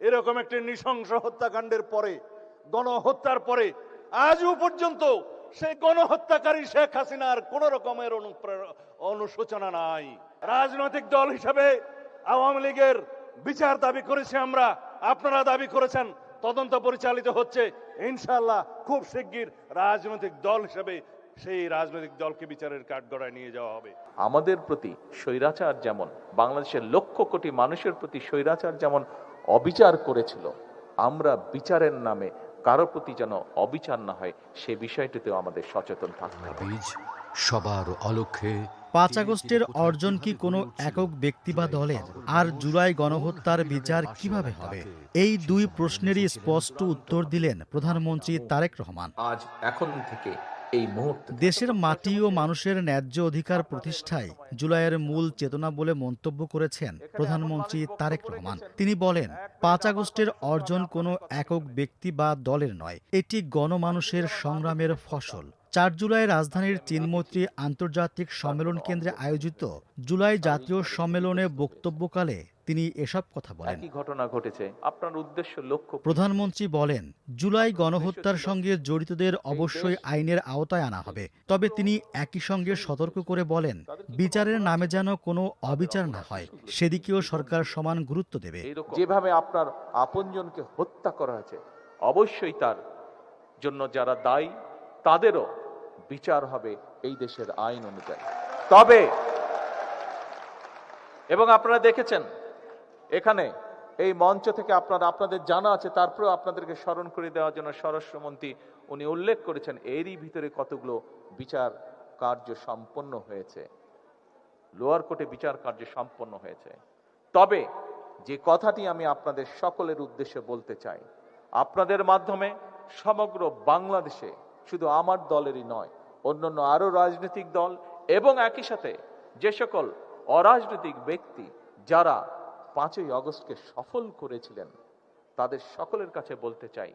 এরকম একটি নৃশংস হত্যাকাণ্ডের পরে, গণহত্যার পরে আজও পর্যন্ত সেই গণহত্যাকারী শেখ হাসিনার কোন রকমের অনুশোচনা নাই। রাজনৈতিক দল হিসেবে আওয়ামী লীগের বিচার দাবি করেছি আমরা, আপনারা দাবি করেছেন, তদন্ত পরিচালিত হচ্ছে। ইনশাআল্লাহ খুব শিগগির রাজনৈতিক দল হিসেবে সেই রাজনৈতিক দলকে বিচারের কাঠগড়ায় নিয়ে যাওয়া হবে। আমাদের প্রতি স্বৈরাচার যেমন, বাংলাদেশের লক্ষ কোটি মানুষের প্রতি স্বৈরাচার যেমন অবিচার করেছিল, আমরা বিচারের নামে কারো প্রতি যেন অবিচার না হয় সে বিষয়টিতেও আমাদের সচেতন থাকতে হবে। সবার অলক্ষ্যে 5 আগস্টের অর্জন কি কোনো একক ব্যক্তি বা দলের? আর জুলাই গণহত্যার বিচার কিভাবে হবে? এই দুই প্রশ্নেরই স্পষ্ট উত্তর দিলেন প্রধানমন্ত্রী তারেক রহমান। আজ এখন থেকে এই মুহূর্তে দেশের মাটি ও মানুষের ন্যায্য অধিকার প্রতিষ্ঠায় জুলাইয়ের মূল চেতনা বলে মন্তব্য করেছেন প্রধানমন্ত্রী তারেক রহমান। তিনি বলেন, 5 আগস্টের অর্জন কোনো একক ব্যক্তি বা দলের নয়, এটি গণমানুষের সংগ্রামের ফসল। 4 জুলাই রাজধানীর চিনমৈত্রী আন্তর্জাতিক সম্মেলন কেন্দ্রে আয়োজিত জুলাই জাতীয় সম্মেলনে বক্তব্যকালে তিনি এসব কথা বলেন। একই ঘটনা ঘটেছে, আপনার উদ্দেশ্য লক্ষ্য। প্রধানমন্ত্রী বলেন, জুলাই গণহত্যার সঙ্গে জড়িতদের অবশ্যই আইনের আওতায় আনা হবে। তবে তিনি একই সঙ্গে সতর্ক করে বলেন, বিচারের নামে যেন কোনো অবিচার না হয়, সেদিকেও সরকার সমান গুরুত্ব দেবে। যেভাবে আপনার আপনজনকে হত্যা করা হয়েছে, অবশ্যই তার জন্য যারা দায়ী তাদেরও বিচার হবে এই দেশের আইন অনুযায়ী। তবে এবং আপনারা দেখেছেন এখানে এই মঞ্চ থেকে আপনাদের জানা আছে, তারপরেও আপনাদেরকে স্মরণ করে দেওয়ার জন্য স্বরাষ্ট্রমন্ত্রী উনি উল্লেখ করেছেন এরই ভিতরে কতগুলো বিচার কার্য সম্পন্ন হয়েছে, লোয়ার কোর্টে বিচার কার্য সম্পন্ন হয়েছে। তবে যে কথাটি আমি আপনাদের সকলের উদ্দেশ্যে বলতে চাই, আপনাদের মাধ্যমে সমগ্র বাংলাদেশে শুধু আমার দলেরই নয়, অন্যান্য আরো রাজনৈতিক দল এবং একই সাথে যে সকল অরাজনৈতিক ব্যক্তি যারা 5ই আগস্টকে সফল করেছিলেন, তাদের সকলের কাছে বলতে চাই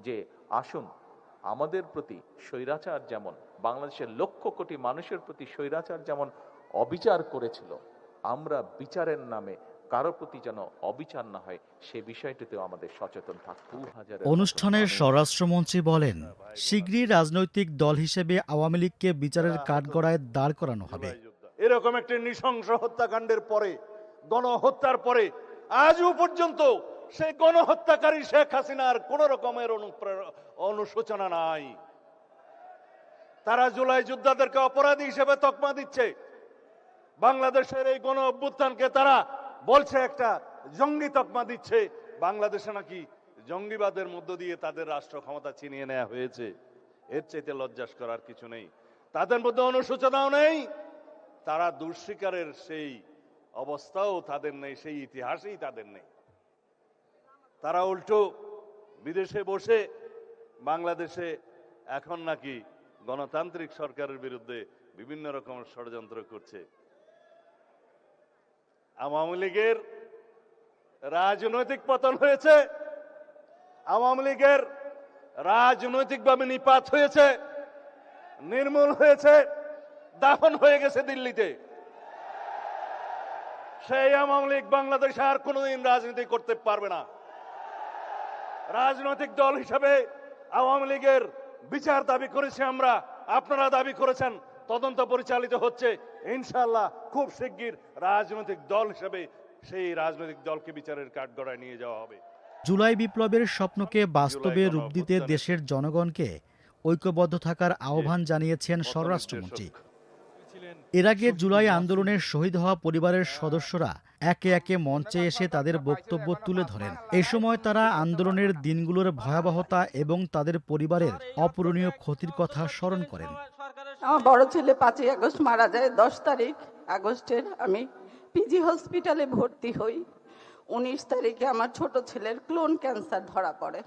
যে আসুন, আমাদের প্রতি স্বৈরাচার যেমন, বাংলাদেশের লক্ষ কোটি মানুষের প্রতি স্বৈরাচার যেমন অবিচার করেছিল, আমরা বিচারের নামে কারো প্রতি যেন অবিচার না হয় সে বিষয়টিতেও আমাদের সচেতন থাকতে হবে। অনুষ্ঠানে স্বরাষ্ট্রমন্ত্রী বলেন, শীঘ্রই রাজনৈতিক দল হিসেবে আওয়ামী লীগকে বিচারের কাঠগড়ায় দাঁড় করানো হবে। এরকম একটি নৃশংস হত্যাকাণ্ডের পরে, গণহত্যার পরে আজও পর্যন্ত সেই গণহত্যাকারী শেখ হাসিনার কোন রকমের অনুশোচনা নাই। তারা জুলাই যোদ্ধাদেরকে অপরাধী হিসেবে তকমা দিচ্ছে। বাংলাদেশের এই গণ অভ্যুত্থানকে তারা বলছে একটা জঙ্গি তকমা দিচ্ছে। বাংলাদেশে নাকি জঙ্গিবাদের মধ্য দিয়ে তাদের রাষ্ট্র ক্ষমতা ছিনিয়ে নেওয়া হয়েছে। এর চাইতে লজ্জাস করার কিছু নেই। তাদের মধ্যে অনুশোচনাও নেই, তারা দুঃস্বীকারের সেই অবস্থাও তাদের নেই, সেই ইতিহাসেই তাদের নেই। তারা উল্টো বিদেশে বসে বাংলাদেশে এখন নাকি গণতান্ত্রিক সরকারের বিরুদ্ধে বিভিন্ন রকম ষড়যন্ত্র করছে। আওয়ামী লীগের রাজনৈতিক পতন হয়েছে, আওয়ামী লীগের রাজনৈতিকভাবে নিপাত হয়েছে, নির্মূল হয়েছে, দাফন হয়ে গেছে দিল্লিতে। সেই আওয়ামী লীগ বাংলাদেশে আর কোনোদিন রাজনীতি করতে পারবে না। রাজনৈতিক দল হিসেবে আওয়ামী লীগের বিচার দাবি করেছি আমরা, আপনারা দাবি করেছেন, তদন্ত পরিচালিত হচ্ছে। ইনশাআল্লাহ খুব শিগগির রাজনৈতিক দল হিসেবে সেই রাজনৈতিক দলকে বিচারের কাঠগড়ায় নিয়ে যাওয়া হবে। জুলাই বিপ্লবের স্বপ্নকে বাস্তবে রূপ দিতে দেশের জনগণকে ঐক্যবদ্ধ থাকার আহ্বান জানিয়েছেন স্বরাষ্ট্রমন্ত্রী। এর আগে জুলাই আন্দোলনের শহীদ হওয়া পরিবারের সদস্যরা একে একে মঞ্চে এসে তাদের বক্তব্য তুলে ধরেন। এ সময় তারা আন্দোলনের দিনগুলোর ভয়াবহতা এবং তাদের পরিবারের অপূরণীয় ক্ষতির কথা স্মরণ করেন। আমার বড় ছেলে 5ই আগস্ট মারা যায়। 10 তারিখ আগস্টের আমি পিজি হসপিটালে ভর্তি হই। 19 তারিখে আমার ছোট ছেলের ক্লোন ক্যান্সার ধরা পড়ে।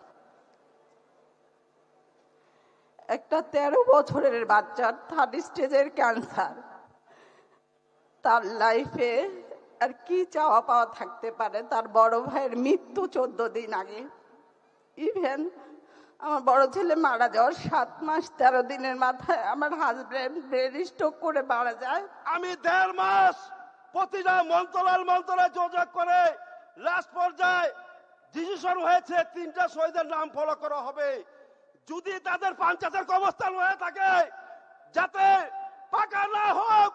একটা 13 বছরের বাচ্চার 3rd স্টেজের ক্যান্সার। তার লাইফে আর কি চাওয়া পাওয়া থাকতে পারে? তার বড় ভাইয়ের মৃত্যু 14 দিন আগে। ইভেন আমার বড় ছেলে মারা যাওয়ার 7 মাস 13 দিনের মাথায় আমার হাজবেন্ড ব্রেন স্ট্রোক করে মারা যায়। আমি 1.5 মাস প্রতিটা মন্ত্রণালয় যোগাযোগ করে লাস্ট পর্যায়ে ডিসিশন হয়েছে 3টা শহীদের নাম ফলো করা হবে। যদি তাদের পঞ্চায়েতের কবরস্থান হয়ে থাকে যাতে পাকা না হোক,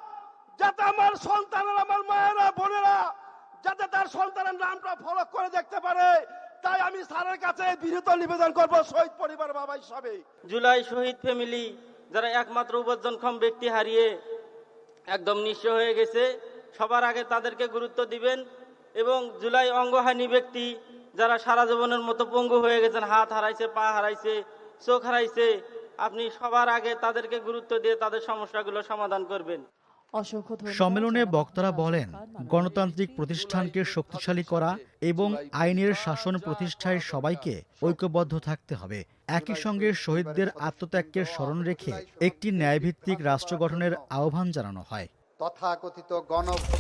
যাতে আমার সন্তানেরা, আমার মায়েরা, বোনেরা যাতে তার সন্তানের নামটা ফলো করে দেখতে পারে, তাই আমি স্যারের কাছে বিনীত নিবেদন করব শহীদ পরিবার বাবা হিসাবে। জুলাই শহীদ ফ্যামিলি যারা একমাত্র উপার্জনক্ষম ব্যক্তি হারিয়ে একদম নিঃস্ব হয়ে গেছে, সবার আগে তাদেরকে গুরুত্ব দিবেন। এবং জুলাই অঙ্গহানি ব্যক্তি যারা সারা জীবনের মতো পঙ্গু হয়ে গেছেন, হাত হারাইছে, পা হারাইছে, চোখ হারাইছে, আপনি সবার আগে তাদেরকে গুরুত্ব দিয়ে তাদের সমস্যাগুলো সমাধান করবেন। সম্মেলনে বক্তারা বলেন, গণতান্ত্রিক প্রতিষ্ঠানকে শক্তিশালী করা এবং আইনের শাসন প্রতিষ্ঠায় সবাইকে ঐক্যবদ্ধ থাকতে হবে। একই সঙ্গে শহীদদের আত্মত্যাগকে স্মরণ রেখে একটি ন্যায়ভিত্তিক রাষ্ট্র গঠনের আহ্বান জানানো হয়। তথাকথিত গণভোটে